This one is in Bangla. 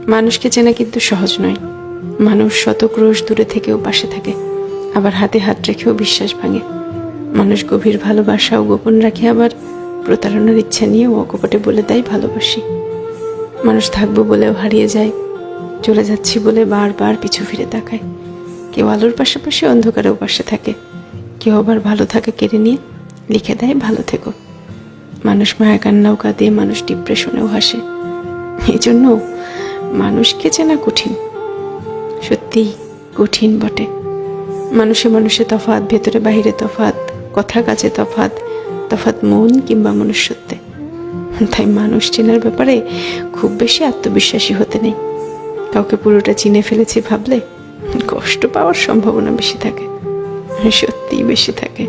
মানুষকে চেনা কিন্তু সহজ নয়। মানুষ শত ক্রোশ দূরে থেকেও পাশে থাকে, আবার হাতে হাত রেখেও বিশ্বাস ভাঙে। মানুষ গভীর ভালোবাসাও গোপন রাখে, আবার প্রতারণার ইচ্ছা নিয়েও অকপটে বলে দেয় ভালোবাসি। মানুষ থাকবো বলেও হারিয়ে যায়, চলে যাচ্ছি বলে বারবার পিছু ফিরে তাকায়। কেউ আলোর পাশাপাশি অন্ধকারেও পাশে থাকে, কেউ আবার ভালো থাকা কেড়ে নিয়ে লিখে দেয় ভালো থেকো। মানুষ মায়া কান্নাও কাঁদে, মানুষ ডিপ্রেশনেও হাসে। এই জন্য মানুষকে চেনা কঠিন, সত্যিই কঠিন বটে। মানুষে মানুষে তফাৎ, ভেতরে বাহিরে তফাৎ, কথা কাজে তফাৎ, তফাৎ মন কিংবা মনুষ্যত্বে। তাই মানুষ চেনার ব্যাপারে খুব বেশি আত্মবিশ্বাসী হতে নেই। কাউকে পুরোটা চিনে ফেলেছি ভাবলে কষ্ট পাওয়ার সম্ভাবনা বেশি থাকে, সত্যিই বেশি থাকে।